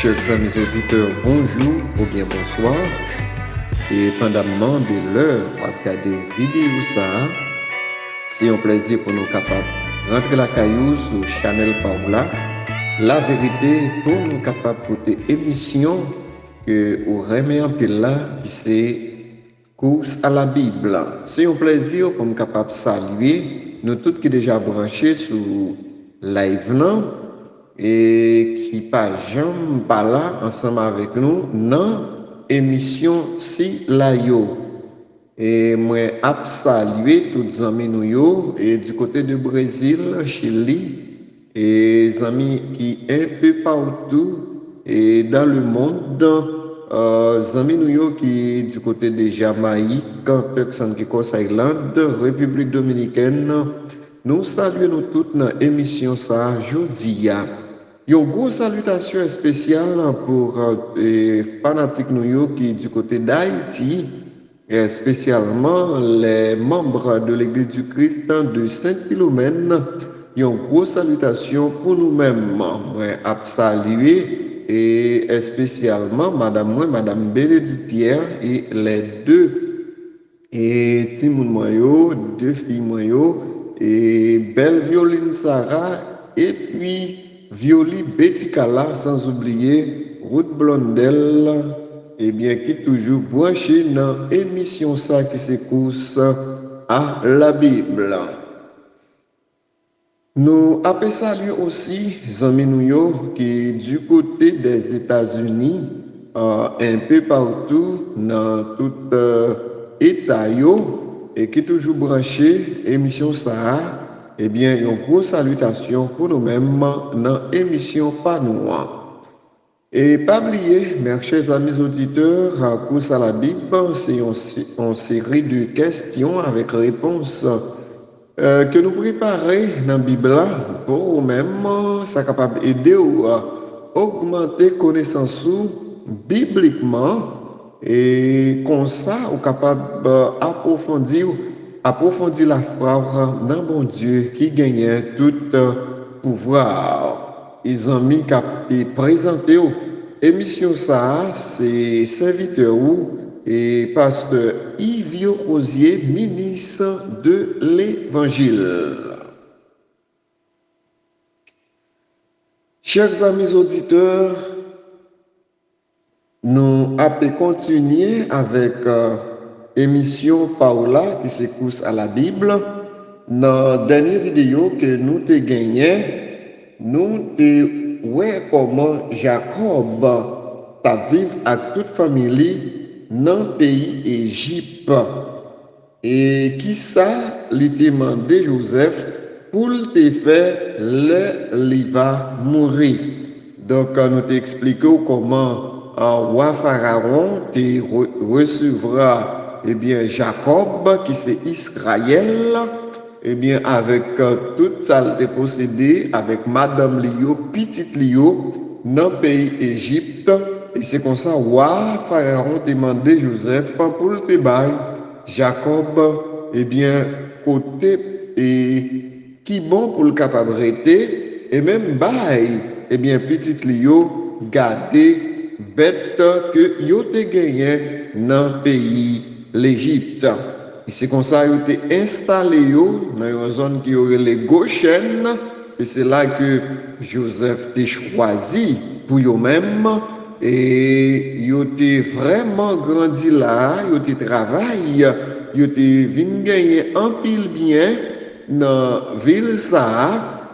Chers amis auditeurs, bonjour ou bien bonsoir. Et pendant de l'heure à regarder vidéo ça, c'est un plaisir pour nous capables de rentrer la caillou sur Chanel Paola. La vérité pour nous capables de porter émission que vous remet en pile là, qui c'est course à la Bible. C'est un plaisir pour nous capables de saluer nous tous qui déjà branchés sur live là et qui pas jamais pas là ensemble avec nous dans émission si la yo. Et moi ap saluer tous amis nous yo et du côté de Brésil, Chili et amis qui un peu partout et dans le monde, amis nous yo qui du côté de Jamaïque, personne qui Cos Island, République Dominicaine. Nous saluons toutes dans l'émission ça aujourd'hui. Une grosse salutation spéciale pour les fanatiques nous qui du côté d'Haïti, et spécialement les membres de l'Église du Christ de Saint-Philomène. Une grosse salutation pour nous-mêmes. Moi, à saluer et spécialement Madame Bénédicte Pierre et les deux et Timoun Moyo, deux filles Moyo et Belle Violine Sarah et puis Violi Betty Kala, sans oublier Ruth Blondel, et bien qui toujours branché dans l'émission ça qui se course à la Bible. Nous appelons saluer aussi amis nous qui du côté des États-Unis, un peu partout dans tout État et qui toujours branché émission ça. Eh bien, une grosse salutation pour nous-mêmes dans l'émission Pas Noir. Et pas oublier, mes chers amis auditeurs, à course à la Bible, c'est une série de questions avec réponses que nous préparons dans la Bible pour nous-mêmes, ça capable d'aider à augmenter connaissance bibliquement et comme ça, on est capable d'approfondir la foi dans bon Dieu qui gagne tout pouvoir. Les amis qui présenté émission ça, c'est serviteur et pasteur Yves Rosier, ministre de l'Évangile. Chers amis auditeurs, nous allons continuer avec émission Paola qui se course à la Bible. Dans la dernière vidéo que nous te gagné, nous te ouais comment Jacob t'a vivre avec toute famille dans le pays Égypte. Et qui ça lui demandé Joseph pour te faire il va mourir. Donc nous t'expliquons comment roi Pharaon te recevra eh bien Jacob qui c'est Israël, eh bien avec tout ça le possédé avec madame Lio, petite Lio dans le pays Égypte et c'est comme ça roi Pharaon demandé Joseph pour le débail Jacob eh bien côté et qui bon pour le capable rester et même bail eh bien petite Lio garder bête que yo te gagné dans le pays l'Égypte. Et c'est comme ça qu'ils ont été installés dans une zone qui aurait les Goshen. Et c'est là que Joseph t'a choisi pour eux-mêmes. Et ils ont vraiment grandi là, ils ont travaillé, ils ont venu gagner un pile bien dans la ville ça.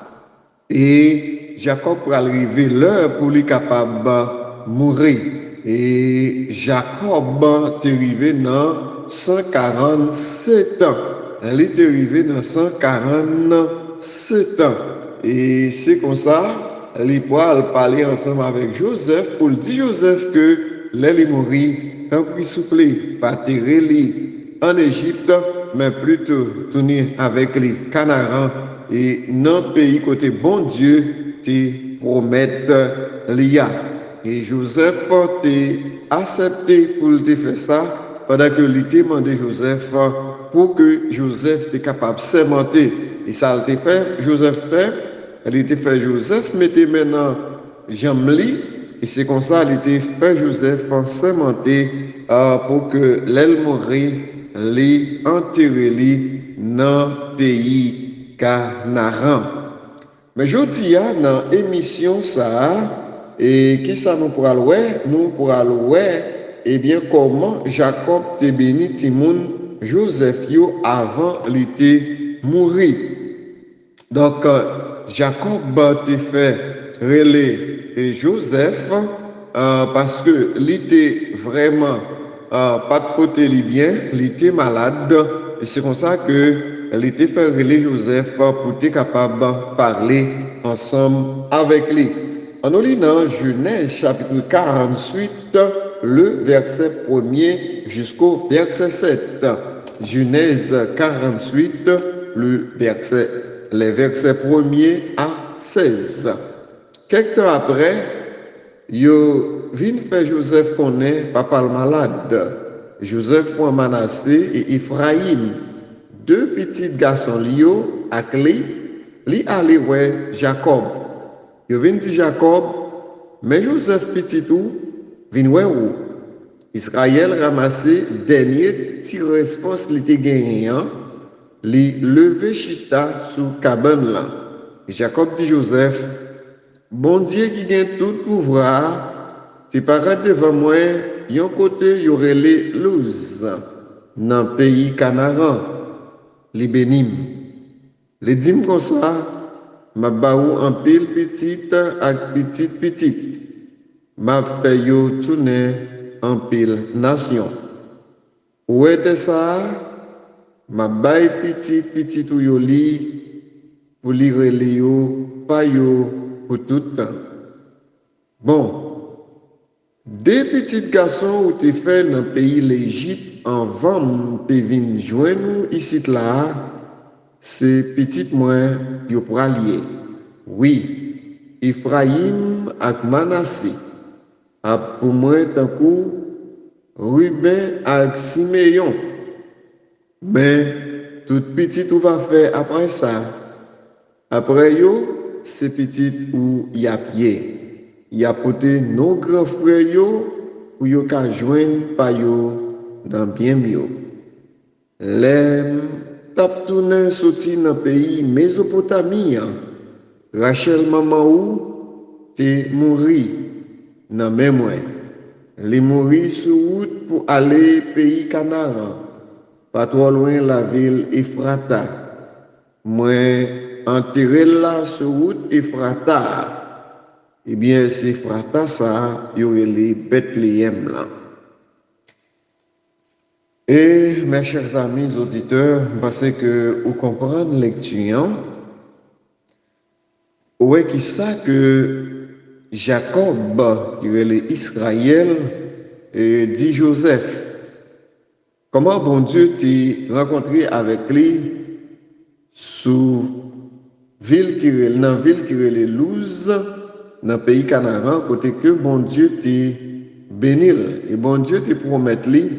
Et Jacob pour arriver l'heure pour lui capable de mourir. Et Jacob est arrivé dans 147 ans. Elle est arrivée dans 147 ans. Et c'est comme ça, les poils parler ensemble avec Joseph pour dire Joseph que l'elle est mourir, tant pis souple, pas terrer en Égypte, mais plutôt tourner avec les Canarans et dans le pays côté bon Dieu, te promettre l'IA. Et Joseph a accepté pour te faire ça pendant que il demandé Joseph pour que Joseph soit capable de sémenter. Et ça a été fait, Joseph fait, elle était fait Joseph, mettez maintenant Jamli Et c'est comme ça, il était fait Joseph sémenté pour que l'aile mourir, les enterrer dans le pays Canaan. Mais je dis dans l'émission ça, et qui ça nous pourra louer? Nous pourra louer, eh bien, comment Jacob te béni Timoun Joseph yo avant l'été mourir. Donc, Jacob te fait relais et Joseph parce que il était vraiment pas de côté bien, il était malade. Et c'est comme ça que il était fait relais Joseph pour être capable de parler ensemble avec lui. En nous lisant Genèse chapitre 48, le verset 1er jusqu'au verset 7. Genèse 48, les versets 1er à 16. Quelques temps après, yo vin fait Joseph connaît papa le malade. Joseph prend Manassé et Ephraïm, deux petits garçons lio à clé, li allé ouais Jacob. Yo vin dit Jacob, mais Joseph petit tout, vin ouais où? Israël ramassé dernier petit responsabilité gagné, li levé chita sous cabane là. Jacob dit Joseph, bon Dieu qui gagne tout pouvoir, t'es pas devant moi, yon côté y aurait les louz, dans le pays Canaan, les bénim. Les dim comme ça, ma baou en pile petite ak petite, ma fait yo tourner en pile nation. Où était ça? Ma baille petit ou yo li, pour lire les yo, pas yo, pour tout le temps. Bon, des petits garçons où tu fait dans le pays l'Égypte, en vent, tu viens joindre ici là, c'est petit moins, yo pour allier. Oui, Ephraïm ak Manassé, a pour moi tant coup, Ruben ak Siméon. Mais tout petit tout va faire après ça. Après yo, c'est petit où y a pied. Y a porté nos grands frères yo où yo ka joindre pa yo dans bien mieux. Les tap tourner sorti dans pays Mésopotamie. Rachel maman ou te mouri dans même mois. Les mourir sur route pour aller pays Canaan. Pas trop loin la ville Ephrata. Moi, enterré là sur route Ephrata. Eh bien, c'est Ephrata ça, il y aurait les Bethléem là. Et mes chers amis auditeurs, parce que vous comprenez lecture, ouais qui ça que Jacob, qui est Israël, et dit Joseph. Comment bon Dieu t'a rencontré avec lui sous ville qui est dans ville qui est Louz dans le pays Canaan côté que bon Dieu t'a béni et bon Dieu t'a promet lui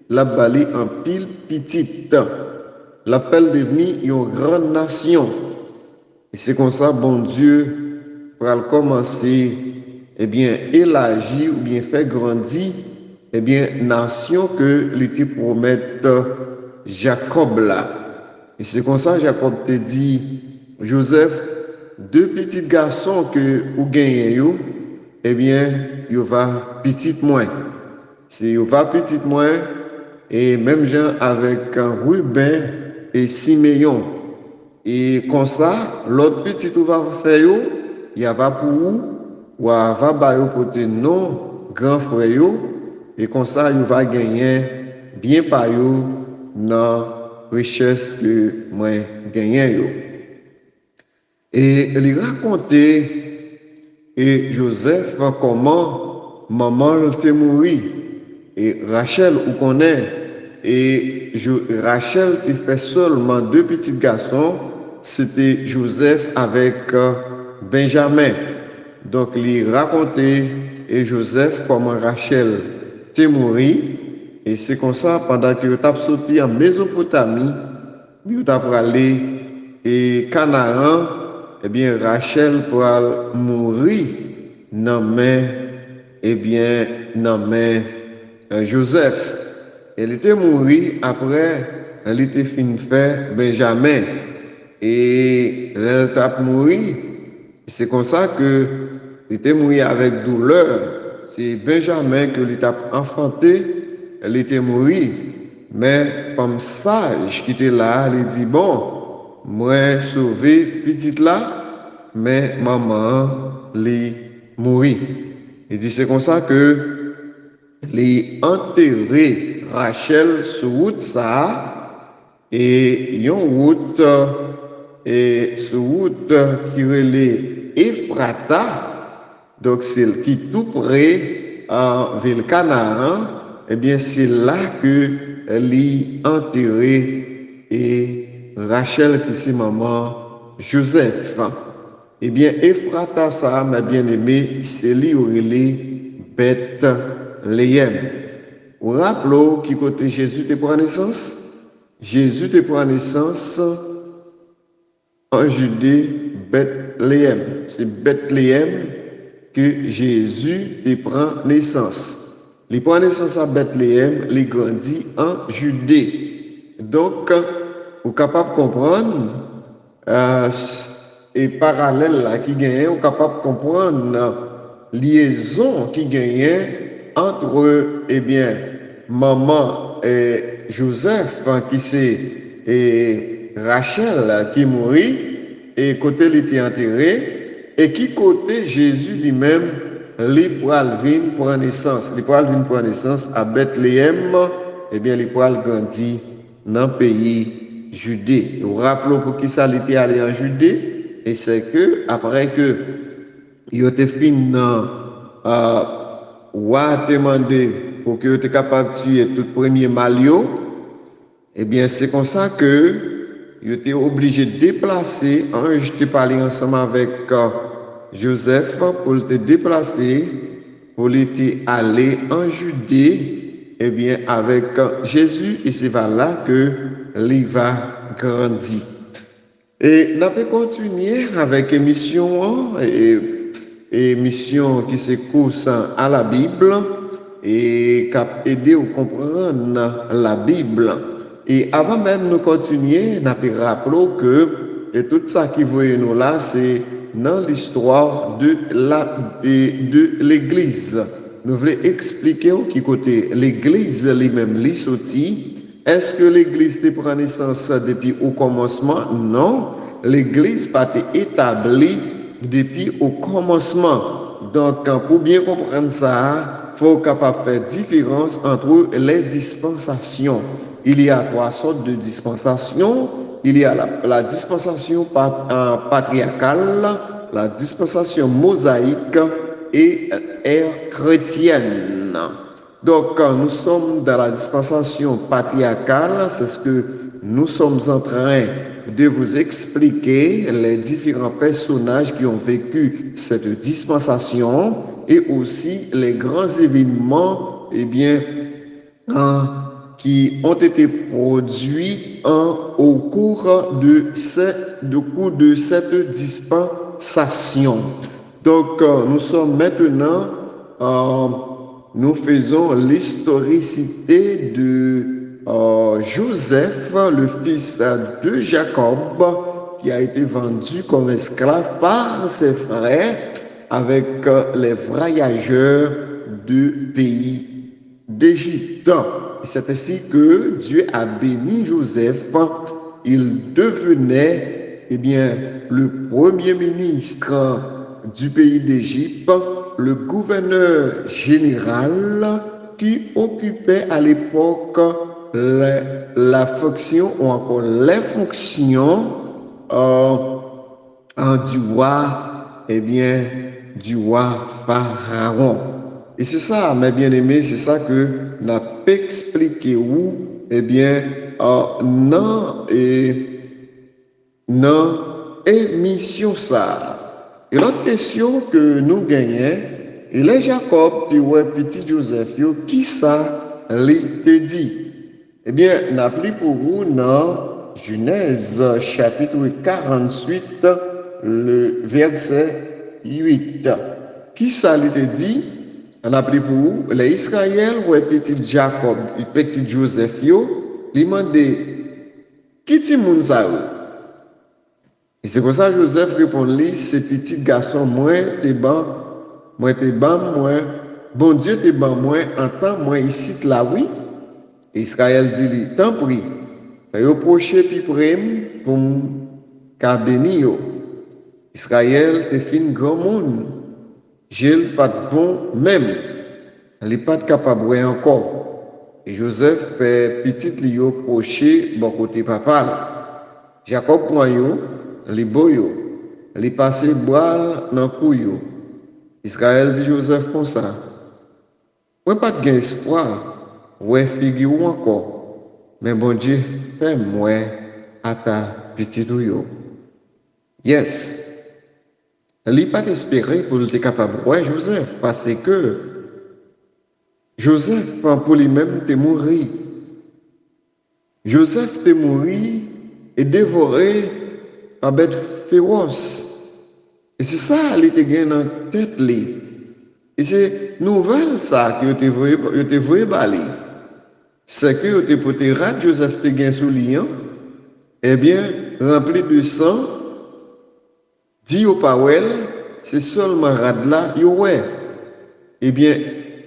la bali en pile petite l'appel devenir une grande nation et c'est comme ça bon Dieu pour commencer eh bien élargir ou bien faire grandir eh bien, nation que l'été promette Jacob là. Et c'est comme ça Jacob te dit, Joseph, deux petits garçons que vous gagnez, eh bien, il va petit moins. Si il va petit moins, et même gens avec Ruben et Siméon. Et comme ça, l'autre petit tout va faire, il va pour vous, ou va bailler pour tes non grand frère. Et comme ça, il va gagner bien par eux dans la richesse que moi gagne. Et il racontait et Joseph comment maman était mouru et Rachel ou connaît et Rachel te fait seulement deux petits garçons, c'était Joseph avec Benjamin. Donc il racontait et Joseph comment Rachel mouru et c'est comme ça pendant que tu as sorti en Mésopotamie tu as aller et Canaan eh bien Rachel pour mourir dans main eh bien, nommé Joseph. Il était mort après, il était fin fait Benjamin. Et il est mort, c'est comme ça que il était mort avec douleur. C'est Benjamin que il a enfanté, il était mort. Mais comme sage qui était là, il dit, bon, moi sauvé petite là, mais maman l'est mourir. Il dit c'est comme ça que les enterré Rachel sur route ça et une route sur route qui relait Ephrata, donc c'est qui tout près en ville Canaan, et bien c'est là que les enterré et Rachel qui c'est maman Joseph. Eh bien, Ephrata, ça, ma bien-aimée, c'est lui où il est Bethléem. Vous rappelez qui côté Jésus te prend naissance? Jésus te prend naissance en Judée, Bethléem. C'est Bethléem que Jésus te prend naissance. Il prend naissance à Bethléem, il grandit en Judée. Donc, vous êtes capable de comprendre et parallèle là qui gagne, on est capable de comprendre la liaison qui gagne entre eh bien maman et Joseph qui c'est et Rachel qui mourit et côté il était enterré et qui côté Jésus lui-même les poils viennent pour naissance, les poils viennent pour naissance à Bethléem, eh bien les poils grandit dans le pays Judée. Vous rappelez pour qui ça il était allé en Judée? Et c'est que, après que il était fini roi demandé pour que tu capable de tuer tout premier malio, eh bien, c'est comme ça que il était obligé de déplacer. Je t'ai parlé ensemble avec Joseph pour te déplacer, pour l'été aller en Judée, eh bien, avec Jésus, et c'est là que il va grandir. Et nous allons continuer avec émission émission qui se course à la Bible et qui aider à comprendre la Bible. Et avant même de continuer, nous allons rappeler que tout ça qui voyez nous là, c'est dans l'histoire de l'Église. Nous voulons expliquer qui côté l'Église lui-même l'y sorti. Est-ce que l'Église te prend naissance depuis au commencement? Non, l'Église n'a pas été établie depuis au commencement. Donc, pour bien comprendre ça, il faut capable faire différence entre les dispensations. Il y a trois sortes de dispensations. Il y a la dispensation patriarcale, la dispensation mosaïque et ère chrétienne. Donc, nous sommes dans la dispensation patriarcale, c'est ce que nous sommes en train de vous expliquer, les différents personnages qui ont vécu cette dispensation et aussi les grands événements eh bien, qui ont été produits au cours de cette dispensation. Donc, nous sommes maintenant nous faisons l'historicité de Joseph, le fils de Jacob, qui a été vendu comme esclave par ses frères avec les voyageurs du pays d'Égypte. C'est ainsi que Dieu a béni Joseph. Il devenait eh bien, le premier ministre du pays d'Égypte, le gouverneur général qui occupait à l'époque la fonction ou encore les fonctions du roi, eh bien, du roi Pharaon. Et c'est ça, mes bien-aimés, c'est ça que n'a pas expliqué où, eh bien, non émission ça. Et l'autre question que nous gagnons, il est Jacob qui ouais petit Joseph, qui ça lui te dit? Eh bien, n'a pris pour vous dans Genèse chapitre 48, le verset 8. Qui ça lui te dit? On a pris pour vous, les Israël, ouais, petit Jacob, petit Joseph, yo, lui demandé, qui ti moun sa ou? Et c'est comme ça Joseph répond lui, c'est petit garçon, moi, t'es ban, moi, bon Dieu, t'es ban, moi, entends, moi, ici, là, oui. Israël dit lui, tant pis, fait yo proche puis prem pour ka béni yo. Israël te fin grand monde. J'ai pas de bon même. Elle n'est pas capable de encore. Et Joseph fait petit lio proche bon côté papa. Jacob prend yo, li boyo, li passe boire dans couyo. Israël dit Joseph comme ça. Moi pas de gain espoir, ouais figure encore. Mais bon Dieu, fais-moi à ta petite yo. Yes. Il n'a pas espéré pour être capable de Joseph, parce que Joseph, pour lui-même, est mort. Joseph est mort et dévoré par bête féroce. Et c'est ça qu'il était gagné dans la tête. Et c'est nouvelle ça que tu te vu balayer. C'est que tu pour te rate Joseph te gagné sous lion, eh bien, rempli de sang, dit au Powell, c'est seulement Radla, ouais. Eh bien,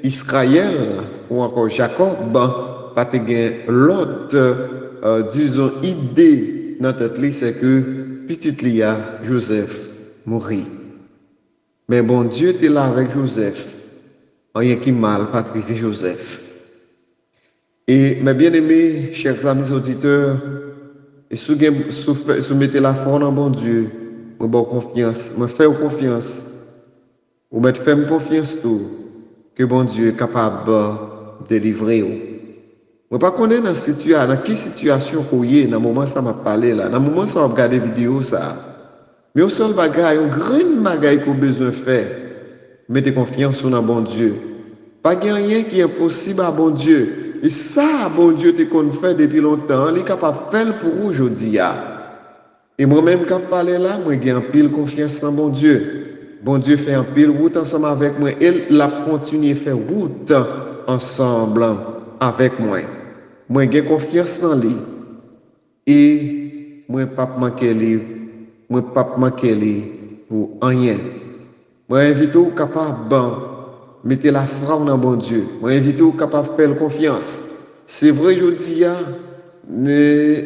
Israël ou encore Jacob, pas te gagné l'autre, disons, idée dans tête, c'est que petit Lia, Joseph, mourit. Mais bon Dieu était là avec Joseph. Rien qui mal, pas privé Joseph. Et mes bien-aimés, chers amis auditeurs, et si vous mettez la foi en bon Dieu, moi bonne confiance, moi fais confiance, ou mettez fais confiance tout, que bon Dieu est capable de délivrer. Moi pas connaître dans quelle situation vous êtes, dans le moment où ça m'a parlé là, dans le moment où ça m'a regardé vidéo ça. Mais au seul bagage, un grand bagage qu'on a besoin de faire, mettez confiance dans bon Dieu. Pas rien qui est impossible à bon Dieu. Et ça, bon Dieu te qu'on fait depuis longtemps, il est capable de faire pour aujourd'hui. Et moi-même, quand je parle là, moi j'ai un pile confiance dans bon Dieu. Bon Dieu fait un pile route ensemble avec moi. Il a continué à faire route ensemble avec moi. Moi j'ai confiance dans lui. Et moi pas manquer lui. Moi pas manquer lui pour rien. Moi invite au capable mettez la foi dans bon Dieu. Moi invite au capable de faire confiance. C'est vrai je dis ne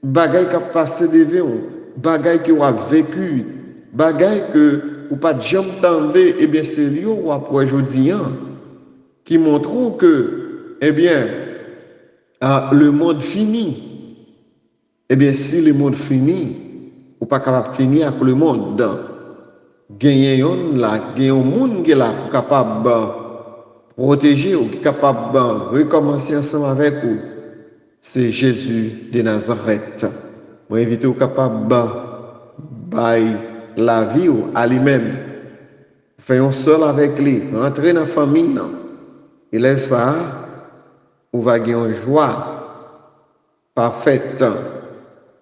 bagaille qui a passé devant, bagaille que vous avez vécu, bagaille que vous pas jamais entendu, eh bien c'est lui ou après aujourd'hui qui montrent que eh bien le monde fini. Eh bien si le monde fini, ou pas capable de finir avec le monde. Gagner un monde qui est là pour capable protéger ou qui est capable de recommencer ensemble avec vous. C'est Jésus de Nazareth. Moi invite au capable de la vie à lui-même. Faisons seul avec lui, rentrer dans la famille. Et là ça, on va gagner une joie parfaite,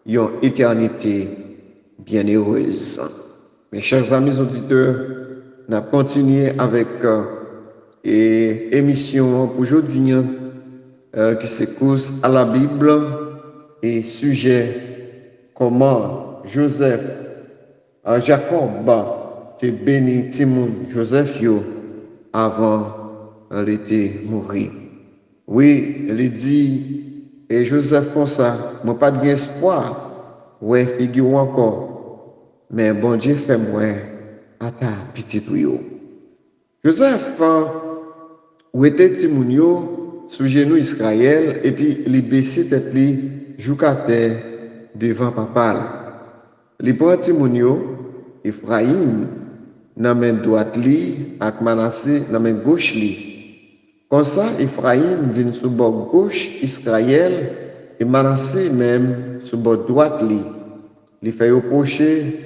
une éternité bienheureuse. Mes chers amis auditeurs, on a continué avec émission pour aujourd'hui qui se cause à la Bible et sujet comment Joseph, Jacob, te béni Timoun Joseph yo avant l'été mourir. Oui, il dit et Joseph comme ça, moi pas de espoir, ouais figure encore. Mais bon Dieu fait moi à ta petite yo. Joseph, où était Timounio sous genou Israël et puis il baissait tête li jusqu'à terre devant papa. Il prend Timounio Ephraim dans main droite li ak Manassé dans main gauche li. Comme ça Ephraim vient sur bord gauche Israël et Manassé même sur bord droite li. Il fait approcher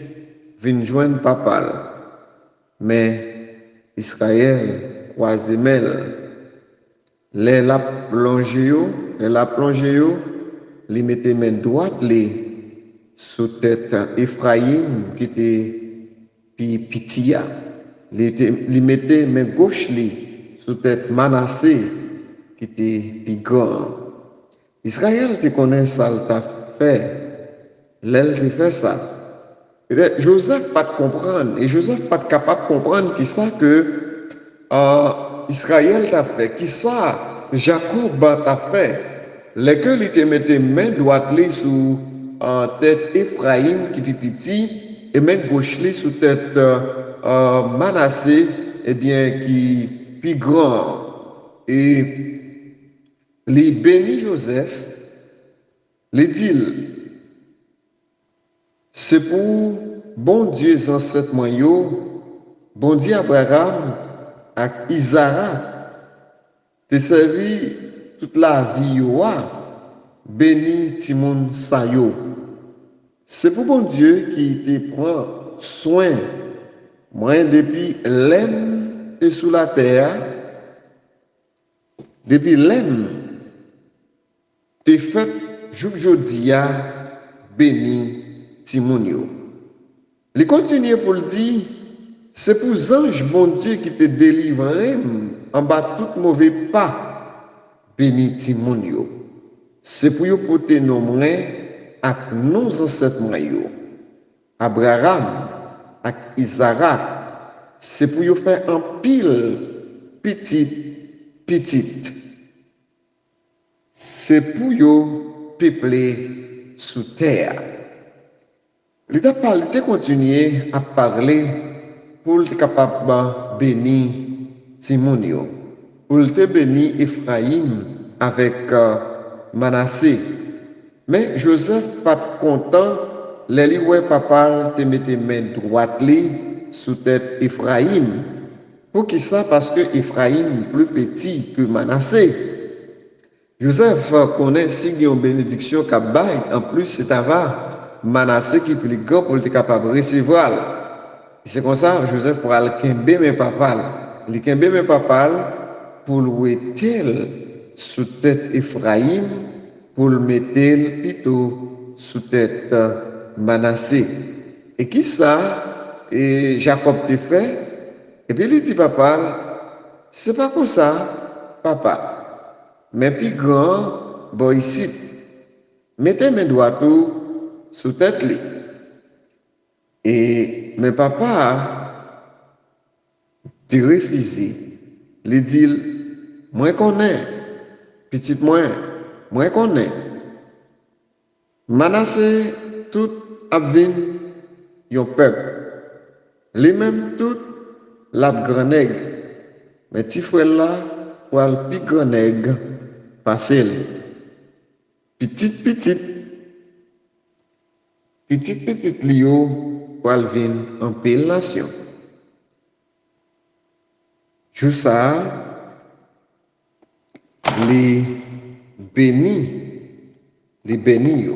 vient joindre papa. Mais Israël croisé mêle. Les la plongé yo, li mettait main droite li sous tête Ephraim qui était pitia. Li mettait main gauche li sous tête Manassé qui était plus grand. Israël te connaît ça, t'a fait, l'elle te fait ça. Joseph pas de comprendre, et Joseph pas de capable de comprendre qui ça que Israël t'a fait, qui ça Jacob t'a fait. Les que il te mettait main droite sous tête Ephraim qui est petit, et main gauche sous tête Manassé, eh bien, qui plus grand. Et les bénis Joseph, les dit, c'est pour bon Dieu ancêtre moyo, bon Dieu Abraham et Isaac, te servi toute la vie béni Timoun Sayo. C'est pour bon Dieu qui te prend soin, moi depuis l'aime et sous la terre, depuis l'aime, te fait jour béni Timounio. Il continue pour le dire, c'est pour ange bon Dieu qui te délivre en bas tout mauvais pas, béni Timounio. C'est pour vous porter nos mains avec nos ancêtres moyens. Abraham et Isaac, c'est pour vous faire un pile petite. C'est pour vous peupler sous terre. L'État continue à parler pour être capable de bénir Timonio, pour être bénir Ephraim avec Manassé. Mais Joseph pas content, les ouais papa te mettait main droite sous tête Ephraim. Pour qui ça? Parce que Ephraim plus petit que Manassé. Joseph connaît si il y a une bénédiction qu'a bail, en plus c'est avant Manassé qui est plus grand pour être capable de recevoir. C'est comme ça, Joseph pour aller kembe mes papas. Il kembe mes papas pour le mettre sous tête Ephraim, pour le mettre plutôt sous tête Manassé. Et qui ça? Et Jacob te fait. Et puis il dit papa, c'est pas comme ça, papa. Mais puis grand, bon ici, mettez mes doigts tout sous tête li. Et mes papa te refusé. Il dit, moi connais, petite moi connais. Manassé tout abvin yon peuple. Les mêmes tout la grand nègre. Mais ti frère là, pour le plus grand nègre, passer. Petite Lio, pour le vin en pile nation. Juste ça, les bénis, les bénis,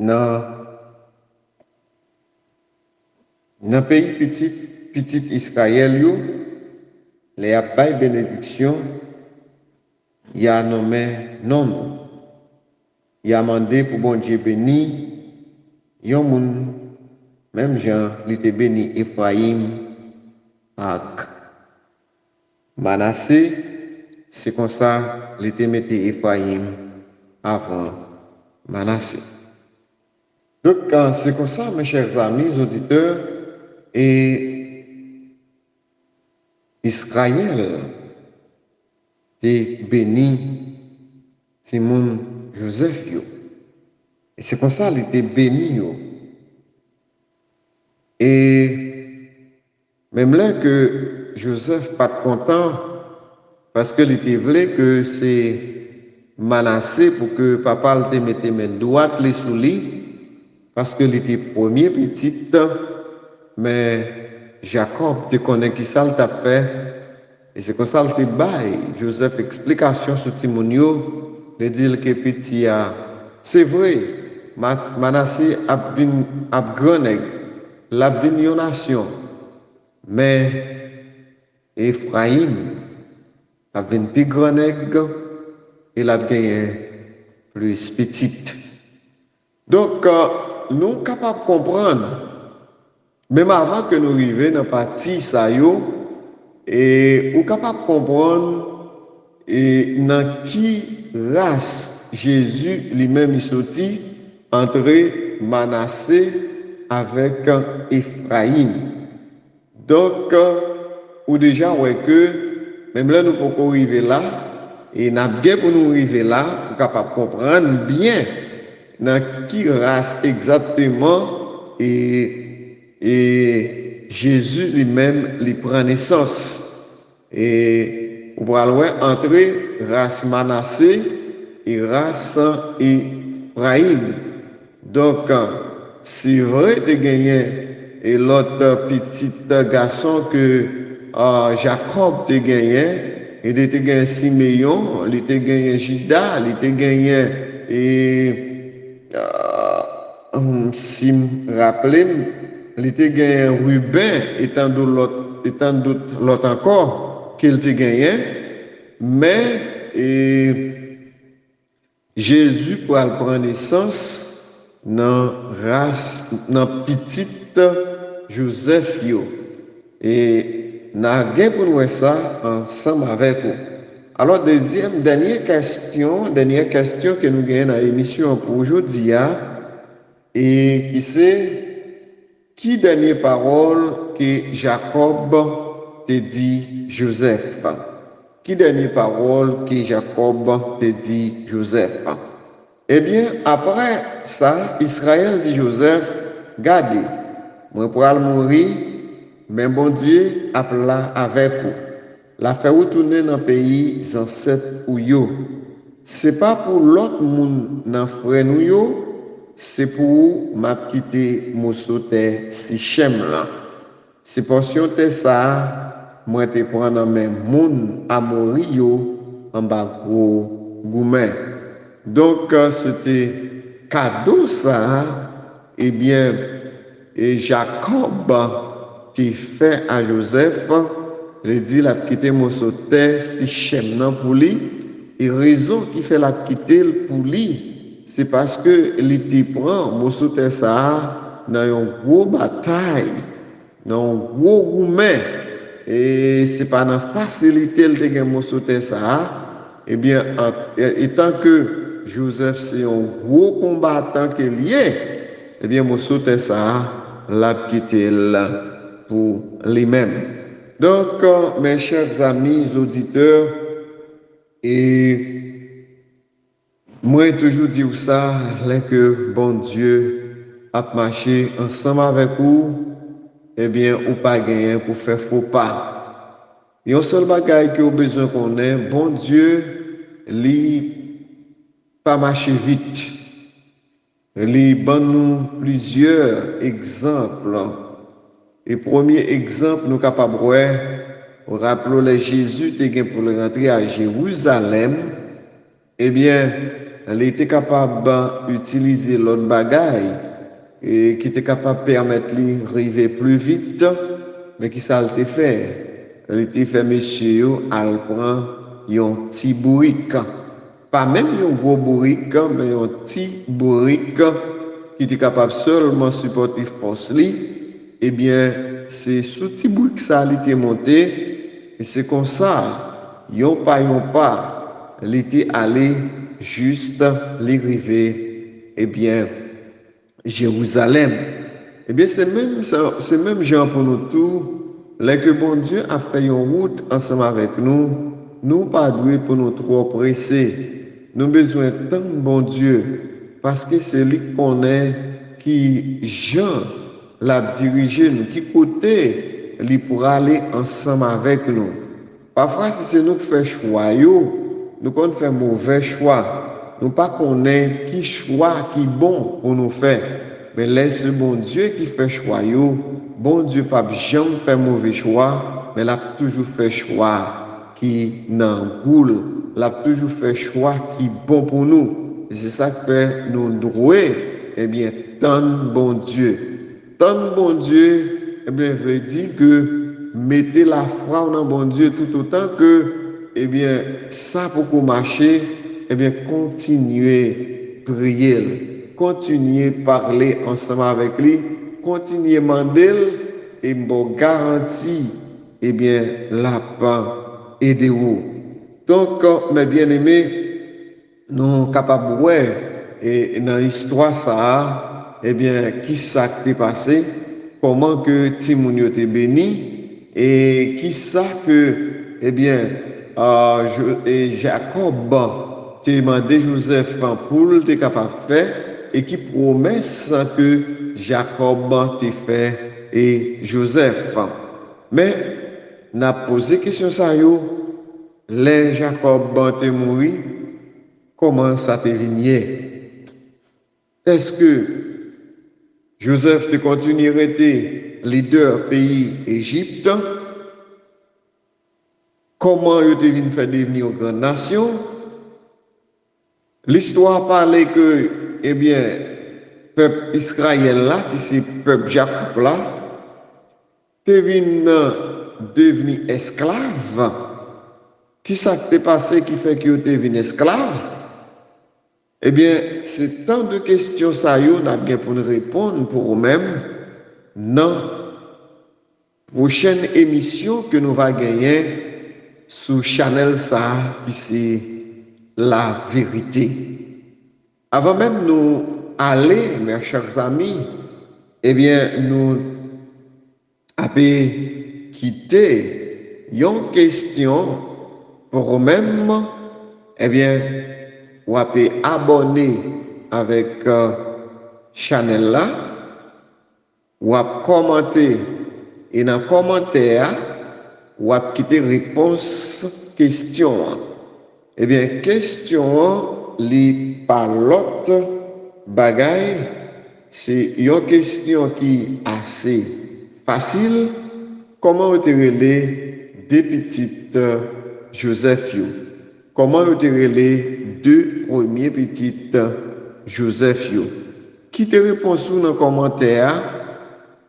dans le pays petit Israël, les abeilles bénédiction, il y a nommé non. Il a demandé pour bon Dieu béni, yon moun, même Jean, il était béni Ephraim ak Manassé, c'est comme ça, il était mis Ephraim avant Manassé. Donc, c'est comme ça, mes chers amis, auditeurs, et Israël est béni Simon Joseph. Et c'est comme ça qu'il était béni. Et même là que Joseph pas content, parce qu'il était voulu que c'est Manassé pour que papa te mette mes doigts les sous lui, parce qu'il était premier petit, mais Jacob te connaît qui ça t'a fait. Et c'est comme ça qu'il te baille. Joseph explication sur Timonio, le dire que petit c'est vrai, Manassé a grand nègre, l'a venu une nation, mais Ephraim a venu plus grand nègre et l'a gagné plus petite. Donc, nous capables de comprendre, même avant que nous arrivions dans la partie ça, et nous capables de comprendre et dans qui race Jésus lui-même est sorti entre Manassé avec Ephraïm. Donc, ou déjà, ouais, que même là, nous pouvons arriver là, et nous avons pour nous arriver là, pour capable de comprendre bien dans qui race exactement et Jésus lui-même lui prend naissance. Et on va voir entre race Manassé et race Ephraïm. Donc, c'est vrai de gagner et l'autre petit garçon que Jacob te gagné, il était gagné Siméon, il était gagné Judas, il était gagné et si me rappelle, il était gagné Ruben et tant d'autres l'autre encore qu'il était gagné, mais Jésus pour prendre naissance dans race dans petite Joseph yo et n'a gain pour nous ça ensemble avec vous. Alors dernière question que nous gagnons dans l'émission pour aujourd'hui et qui c'est qui dernière parole que Jacob te dit Joseph. Qui dernière parole que Jacob te dit Joseph. Eh bien, après ça, Israël dit Joseph, gardez, moi pour aller mourir, mais bon Dieu appela avec vous. La fait retourner dans le pays ancêtres ou yo. C'est pas pour l'autre monde dans frère nous yo, c'est pour m'a quitter mon sauté Sichem là. C'est portion te ça, moi te prendre même monde à mourir yo en bas gros goumen. Donc, c'était cadeau ça, eh bien, et Jacob t'a fait à Joseph, il dit, il a quitté mon sauté, si Sichem pour lui, et raison qui fait la quitter pour lui, c'est parce que il te prend mon sauté ça dans une grosse bataille, dans un gros gourmet, et c'est pas dans facilité de gagner mon sauté ça, eh bien, étant que Joseph, c'est un gros combattant qu'il y est, eh bien, mon sauté ça, l'a quitté pour lui-même. Donc, mes chers amis auditeurs, et moi, toujours dire ça, là que bon Dieu a marché ensemble avec vous, eh bien, ou pas gagner pour faire faux pas. Et un seul bagage que vous besoin qu'on ait, bon Dieu, lui, pas marcher vite. Il nous plusieurs exemples. Et premier exemple, nous capables de voir, rappelons les Jésus était pour rentrer à Jérusalem. Eh bien, il était capable d'utiliser l'autre bagaille et qui était capable de permettre lui d'arriver plus vite, mais qui ça le fait? Il était fait monsieur à prendre un petit bourrique. Pas même un gros bourrique, mais un petit bourrique qui était capable seulement supporter force li. Eh bien, c'est ce petit bourrique ça il était monté et c'est comme ça, yon pas, il était allé juste l'arrivée, eh bien, Jérusalem. Eh bien, c'est même genre pour nous tous, là que bon Dieu a fait une route ensemble avec nous, nous pas doués pour nous trop presser. Nous avons besoin de tant bon Dieu, parce que c'est lui qu'on est qui, Jean, l'a dirigé, nous, qui côté, lui pour aller ensemble avec nous. Parfois, si c'est nous qui faisons choix, nous qu'on fait mauvais choix. Nous pas connaît qui choix qui bon pour nous faire. Mais laisse le bon Dieu qui fait choix, bon Dieu pas jamais fait mauvais choix, mais il a toujours fait choix qui n'engoule. Il a toujours fait choix qui est bon pour nous. Et c'est ça qui fait nous droits, eh bien, tant bon Dieu. Tant bon Dieu, eh bien, veut dire que mettez la foi dans bon Dieu tout autant que, eh bien, ça pour qu'on marche, eh bien, continuez prier. continuer parler ensemble avec lui, continuer demander et me garantie, eh bien, la pas aider vous. Donc, mes bien-aimés, nous sommes capables de et dans l'histoire ça, eh bien, qui ça qui t'est passé, comment que Timoun était béni, et qui ça que, eh bien, Jacob t'a demandé Joseph pour t'es capable de faire, et qui promesse que Jacob t'a fait et Joseph. Mais, n'a posé question ça les Jacob t'est mort, comment ça t'est venu? Est-ce que Joseph te continue à être leader pays Égypte? Comment il est venu faire devenir une grande nation? L'histoire parlait que, eh bien, peuple Israël là, qui c'est peuple Jacob là, est venu devenir esclave. Qui ça t'est passé qui fait que tu es devenu esclave? Eh bien, c'est tant de questions ça y a bien pour nous répondre pour nous-mêmes dans la prochaine émission que nous allons gagner sur Channel ça qui c'est la vérité. Avant même nous aller, mes chers amis, eh bien, nous avons quitté une question pour nous-mêmes, eh bien, ou pouvez abonner avec Channel là, ou à commenter et dans le commentaire, ou à quitter réponse question. Eh bien, question li par l'autre bagaille, c'est une question qui est assez facile. Comment vous relais des petites Joseph you? Comment vous les deux premiers petites Joseph yo? Quittez réponse dans le commentaire,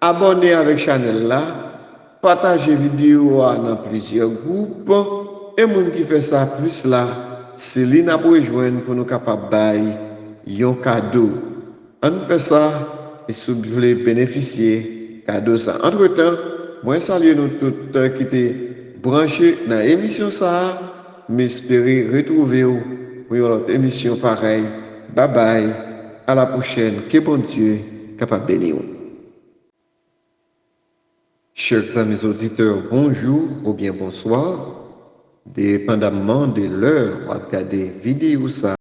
abonnez avec Channel là, partagez vidéo dans plusieurs groupes et moun qui fait ça plus là, c'est l'ina pour rejoindre pour nous capables de un cadeau. On fait ça et si vous voulez bénéficier cadeau ça. Entre-temps, moi salue nous toutes qui étaient branchés dans l'émission ça. M'espérer retrouver vous pour une autre émission pareille. Bye bye. À la prochaine. Que bon Dieu capable de bénir. Chers amis auditeurs, bonjour ou bien bonsoir. Dépendamment de l'heure, regardez vidéo ça.